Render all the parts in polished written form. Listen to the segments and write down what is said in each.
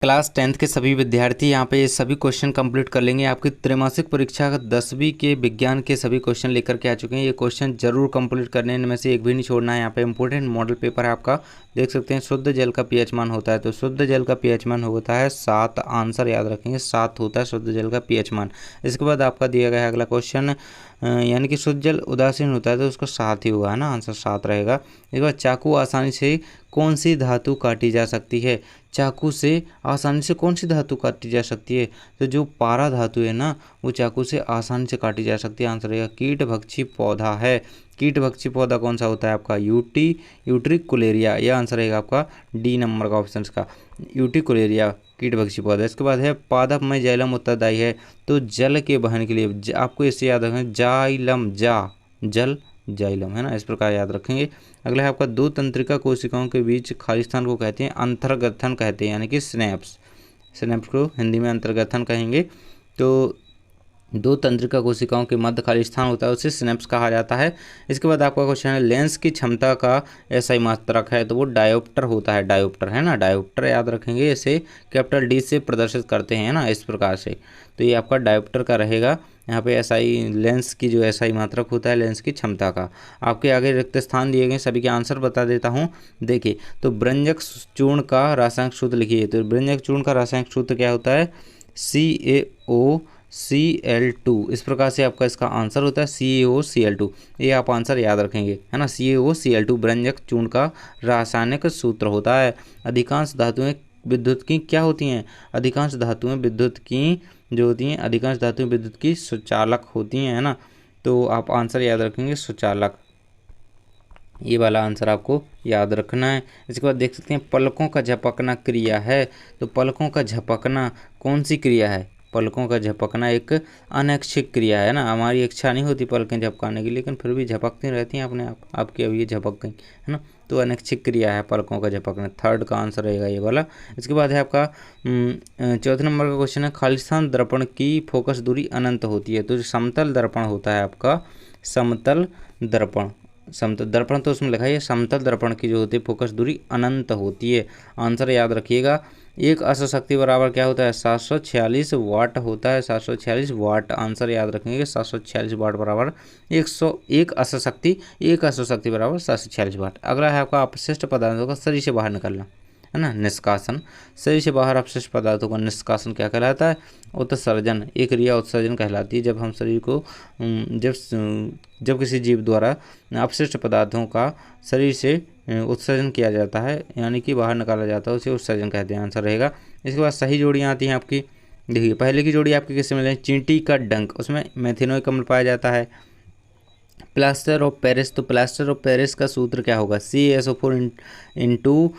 Class 10th के सभी विद्यार्थी यहाँ पे ये सभी क्वेश्चन कंप्लीट कर लेंगे। आपकी त्रैमासिक परीक्षा का 10वीं के विज्ञान के सभी क्वेश्चन लेकर के आ चुके हैं। ये क्वेश्चन जरूर कंप्लीट करने इनमें से एक भी नहीं छोड़ना है। यहाँ पे इंपॉर्टेंट मॉडल पेपर है आपका, देख सकते हैं। शुद्ध जल का पीएच मान होता है, तो शुद्ध जल का पीएच मान होता है 7। आंसर याद रखेंगे 7 होता है शुद्ध जल का पीएच मान। इसके बाद आपका दिया गया है अगला क्वेश्चन, यानी कि शुद्ध जल उदासीन होता है तो उसको 7 ही होगा, है ना। आंसर 7 रहेगा। इसके बाद चाकू आसानी से कौन सी धातु काटी जा सकती है? चाकू से आसानी से कौन सी धातु काटी जा सकती है? तो जो पारा धातु है ना, वो चाकू से आसानी से काटी जा सकती है। आंसर रहेगा कीटभक्षी पौधा है। कीटभक्षी पौधा कौन सा होता है आपका? यूट्रिकुलेरिया। यह आंसर रहेगा आपका डी नंबर का ऑप्शन का, यूट्रिकुलेरिया कीटभक्षी पौधा। इसके बाद है पादप में जाइलम उत्तरदायी है, तो जल के वहन के लिए आपको इससे याद रखें जाइलम, जल जाइलम, है ना। इस प्रकार याद रखेंगे। अगला है आपका दो तंत्रिका कोशिकाओं के बीच खाली स्थान को कहते हैं अंतर्गथन कहते हैं, यानी कि स्नैप्स। स्नैप्स को हिंदी में अंतर्गथन कहेंगे। तो दो तंत्रिका कोशिकाओं के मध्य खाली स्थान होता है उसे सिनेप्स कहा जाता है। इसके बाद आपका क्वेश्चन है लेंस की क्षमता का ऐसा ही मात्रक है, तो वो डायोप्टर होता है। डायोप्टर, है ना, डायोप्टर याद रखेंगे। इसे कैपिटल डी से प्रदर्शित करते हैं ना, इस प्रकार से। तो ये आपका डायोप्टर का रहेगा। यहाँ पे ऐसा ही लेंस की जो ऐसा ही मात्रक होता है लेंस की क्षमता का। आपके आगे रिक्त स्थान दिए गए, सभी के आंसर बता देता हूँ। देखिए, तो ब्रंजक चूर्ण का रासायनिक सूत्र लिखिए। तो ब्रंजक चूर्ण का रासायनिक सूत्र क्या होता है? CaOCl2। इस प्रकार से आपका इसका आंसर होता है CaOCl2। ये आप आंसर याद रखेंगे, है ना। CaOCl2 ब्रंजक चूर्ण का रासायनिक सूत्र होता है। अधिकांश धातुएं विद्युत की क्या होती हैं? अधिकांश धातुएं विद्युत की जो होती हैं, अधिकांश धातुएं विद्युत की सुचालक होती हैं, है ना। तो आप आंसर याद रखेंगे सुचालक। ये वाला आंसर आपको याद रखना है। इसके बाद देख सकते हैं पलकों का झपकना क्रिया है। तो पलकों का झपकना कौन सी क्रिया है? पलकों का झपकना एक अनैच्छिक क्रिया है ना। हमारी इच्छा नहीं होती पलकें झपकाने की, लेकिन फिर भी झपकती रहती हैं अपने आप। आपकी अभी ये झपक गई, है ना। तो अनैच्छिक क्रिया है पलकों का झपकना। थर्ड का आंसर रहेगा ये वाला। इसके बाद है आपका चौथे नंबर का क्वेश्चन है खालिस्तान दर्पण की फोकस दूरी अनंत होती है। तो जो समतल दर्पण होता है आपका, समतल दर्पण, समतल दर्पण तो उसमें लिखा है, समतल दर्पण की जो होती है फोकस दूरी अनंत होती है। आंसर याद रखिएगा। एक अश्वशक्ति बराबर क्या होता है? 746 वाट होता है। 746 वाट आंसर याद रखेंगे। 746 वाट बराबर 101 अश्वशक्ति। एक अश्वशक्ति बराबर 746 वाट। अगला है आपका अपशिष्ट पदार्थों का शरीर से बाहर निकलना, है ना, निष्कासन। शरीर से बाहर अपशिष्ट पदार्थों का निष्कासन क्या कहलाता है? उत्सर्जन। एक क्रिया उत्सर्जन कहलाती है। जब हम शरीर को जब किसी जीव द्वारा अपशिष्ट पदार्थों का शरीर से उत्सर्जन किया जाता है, यानी कि बाहर निकाला जाता है, उसे उत्सर्जन कहते हैं। आंसर रहेगा। इसके बाद सही जोड़ियाँ आती हैं आपकी। देखिए, पहले की जोड़ी आपकी किससे मिले? चींटी का डंक, उसमें मेथिनोइक अम्ल पाया जाता है। प्लास्टर ऑफ पेरिस, तो प्लास्टर ऑफ पेरिस का सूत्र क्या होगा? CaSO4 इंटू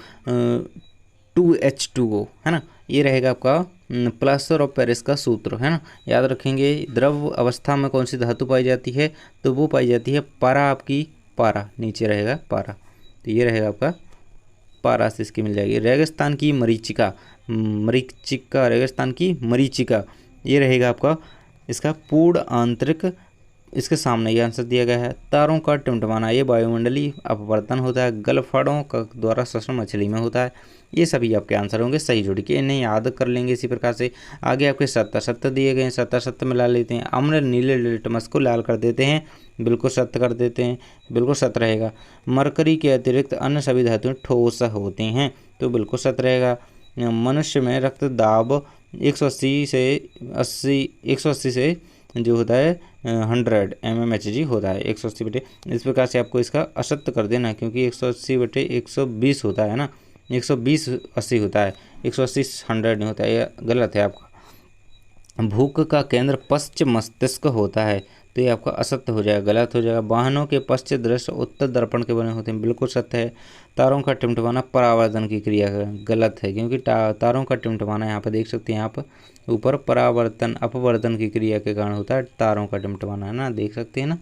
2H2O, है ना। ये रहेगा आपका प्लास्टर ऑफ पेरिस का सूत्र, है ना, याद रखेंगे। द्रव अवस्था में कौन सी धातु पाई जाती है? तो वो पाई जाती है पारा। आपकी पारा नीचे रहेगा पारा, तो ये रहेगा आपका पारा से इसकी मिल जाएगी। रेगिस्तान की मरीचिका, मरीचिका, रेगिस्तान की मरीचिका, ये रहेगा आपका इसका पूर्ण आंतरिक। इसके सामने ये आंसर दिया गया है। तारों का टिमटिमाना, ये वायुमंडलीय अपवर्तन होता है। गलफड़ों का द्वारा श्वसन मछली में होता है। ये सभी आपके आंसर होंगे सही जोड़ी के। इन्हें याद कर लेंगे इसी प्रकार से। आगे आपके 70 दिए गए हैं, 70 मिला लेते हैं। अम्ल नीले लिटमस को लाल कर देते हैं, बिल्कुल सत्य कर देते हैं, बिल्कुल सत्य रहेगा। मरकरी के अतिरिक्त अन्य सभी धातुएं ठोस होते हैं, तो बिल्कुल सत्य रहेगा। मनुष्य में रक्त दाब 180 से जो होता है 100 mmHg होता है। 180 बटे, इस प्रकार से आपको इसका असत्य कर देना, क्योंकि 180 बटे 120 होता है ना। 120 80 होता है, 180 100 नहीं होता है। यह गलत है आपका। भूख का केंद्र पश्च मस्तिष्क होता है, तो ये आपका असत्य हो जाएगा, गलत हो जाएगा। वाहनों के पश्च दृश्य उत्तर दर्पण के बने होते हैं, बिल्कुल सत्य है। तारों का टिमटिमाना परावर्तन की क्रिया है, गलत है, क्योंकि तारों का टिमटिमाना यहाँ पर देख सकते हैं आप ऊपर परावर्तन अपवर्तन की क्रिया के कारण होता है तारों का टिमटिमाना, है ना, देख सकते हैं ना।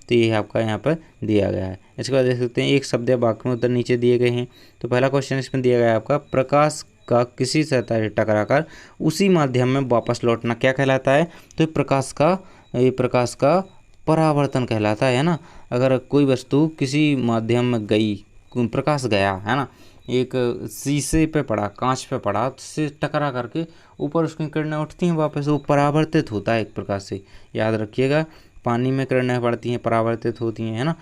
तो ये आपका यहाँ पर दिया गया है। इसके बाद देख सकते हैं एक शब्द या वाक्य में उत्तर नीचे दिए गए हैं। तो पहला क्वेश्चन इसमें दिया गया है आपका, प्रकाश का किसी सतह से टकराकर उसी माध्यम में वापस लौटना क्या कहलाता है? तो ये प्रकाश का परावर्तन कहलाता है ना। अगर कोई वस्तु किसी माध्यम में गई, प्रकाश गया, है ना, एक शीशे पे पड़ा, कांच पे पड़ा, तो उससे टकरा करके ऊपर उसकी किरणें उठती हैं, वापस वो परावर्तित होता है एक प्रकार से, याद रखिएगा। पानी में किरणें पड़ती हैं, परावर्तित होती हैं, है ना।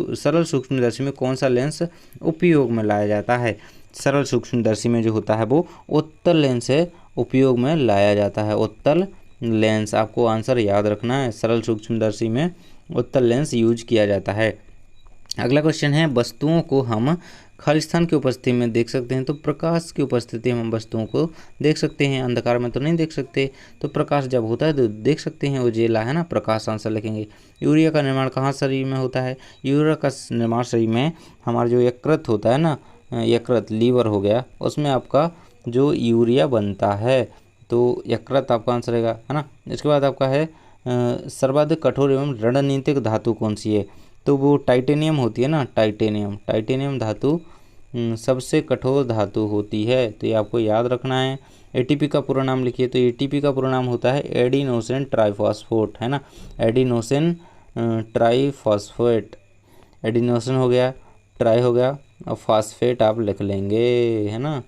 सरल सूक्ष्मदर्शी में कौन सा लेंस उपयोग में लाया जाता है? सरल सूक्ष्मदर्शी में जो होता है वो उत्तल लेंस है, उपयोग में लाया जाता है, उत्तल लेंस। आपको आंसर याद रखना है, सरल सूक्ष्मदर्शी में उत्तल लेंस यूज किया जाता है। अगला क्वेश्चन है, वस्तुओं को हम खालिस्तान की उपस्थिति में देख सकते हैं तो प्रकाश की उपस्थिति में हम वस्तुओं को देख सकते हैं, अंधकार में तो नहीं देख सकते। तो प्रकाश जब होता है तो देख सकते हैं, उजेला, है ना। प्रकाश आंसर लिखेंगे। यूरिया का निर्माण कहाँ शरीर में होता है? यूरिया का निर्माण शरीर में हमारा जो यकृत होता है ना, यकृत लीवर हो गया, उसमें आपका जो यूरिया बनता है, तो यकृत आपका आंसर रहेगा, है ना। इसके बाद आपका है सर्वाधिक कठोर एवं रणनीतिक धातु कौन सी है? तो वो टाइटेनियम होती है ना, टाइटेनियम धातु सबसे कठोर धातु होती है, तो ये आपको याद रखना है। एटीपी का पूरा नाम लिखिए, तो एटीपी का पूरा नाम होता है एडिनोसिन ट्राइफॉस्फेट, है ना। एडिनोसिन ट्राइफॉस्फेट, एडिनोसिन हो गया, ट्राई हो गया, और फास्फेट आप लिख लेंगे, है ना।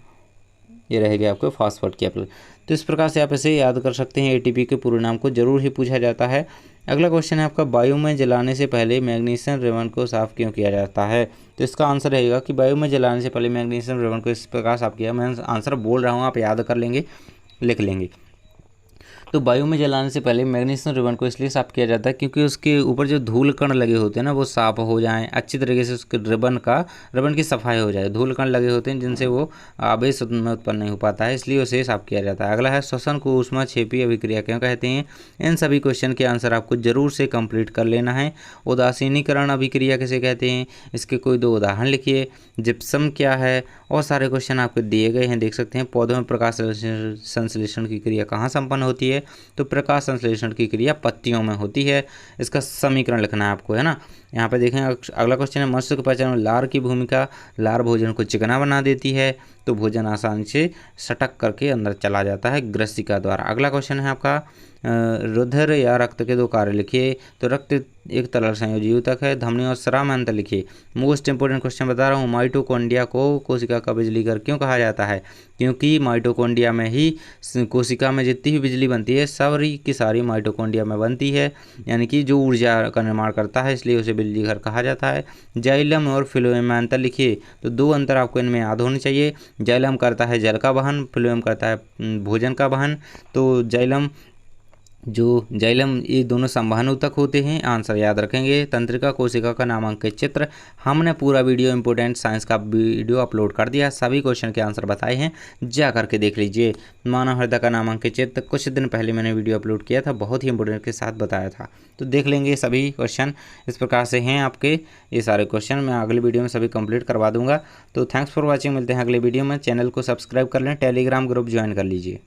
ये रहेगा आपको फास्फेट कैपिटल। तो इस प्रकार से आप इसे याद कर सकते हैं, एटीपी के पूरे नाम को जरूर ही पूछा जाता है। अगला क्वेश्चन है आपका, वायु में जलाने से पहले मैग्नीशियम रेवन को साफ क्यों किया जाता है? तो इसका आंसर रहेगा कि वायु में जलाने से पहले मैग्नीशियम रेवन को इस प्रकार साफ किया। मैं आंसर बोल रहा हूँ, आप याद कर लेंगे, लिख लेंगे। तो वायु में जलाने से पहले मैग्नीशियम रिबन को इसलिए साफ किया जाता है क्योंकि उसके ऊपर जो धूल कण लगे होते हैं ना, वो साफ हो जाएं, अच्छी तरीके से उसके रिबन की सफाई हो जाए। धूल कण लगे होते हैं जिनसे वो आवेश में उत्पन्न नहीं हो पाता है, इसलिए उसे साफ किया जाता है। अगला है, श्वसन को ऊष्माक्षेपी अभिक्रिया क्यों कहते हैं? इन सभी क्वेश्चन के आंसर आपको जरूर से कंप्लीट कर लेना है। उदासीनीकरण अभिक्रिया किसे कहते हैं? इसके कोई 2 उदाहरण लिखिए। जिप्सम क्या है? और सारे क्वेश्चन आपको दिए गए हैं, देख सकते हैं। पौधों में प्रकाश संश्लेषण की क्रिया कहाँ संपन्न होती है? तो प्रकाश संश्लेषण की क्रिया पत्तियों में होती है। इसका समीकरण लिखना है आपको, है ना। यहाँ पे देखें, अगला क्वेश्चन है, मत्स्य के पाचन में लार की भूमिका। लार भोजन को चिकना बना देती है, तो भोजन आसानी से सटक करके अंदर चला जाता है ग्रसिका द्वारा। अगला क्वेश्चन है आपका, रुधिर या रक्त के 2 कार्य लिखिए। तो रक्त एक तरल संयोजी ऊतक है। धमनी और स्राव में अंतर लिखिए। मोस्ट इंपोर्टेंट क्वेश्चन बता रहा हूँ, माइटोकॉन्ड्रिया को कोशिका का बिजली घर क्यों कहा जाता है? क्योंकि माइटोकॉन्ड्रिया में ही कोशिका में जितनी भी बिजली बनती है सारी की सारी माइटोकॉन्ड्रिया में बनती है, यानी कि जो ऊर्जा का निर्माण करता है, इसलिए उसे बिजली घर कहा जाता है। जाइलम और फ्लोएम में अंतर लिखिए। तो 2 अंतर आपको इनमें याद होने चाहिए। जाइलम करता है जल का वहन, फ्लोएम करता है भोजन का वहन। तो जाइलम ये दोनों संवहन ऊतक होते हैं। आंसर याद रखेंगे। तंत्रिका कोशिका का नामांकित चित्र। हमने पूरा वीडियो इंपोर्टेंट साइंस का वीडियो अपलोड कर दिया, सभी क्वेश्चन के आंसर बताए हैं, जा करके देख लीजिए। मानव हृदय का नामांकित चित्र कुछ दिन पहले मैंने वीडियो अपलोड किया था, बहुत ही इंपोर्टेंट के साथ बताया था, तो देख लेंगे। सभी क्वेश्चन इस प्रकार से हैं आपके, ये सारे क्वेश्चन मैं अगले वीडियो में सभी कंप्लीट करवा दूंगा। तो थैंक्स फॉर वॉचिंग, मिलते हैं अगले वीडियो में। चैनल को सब्सक्राइब कर लें, टेलीग्राम ग्रुप ज्वाइन कर लीजिए।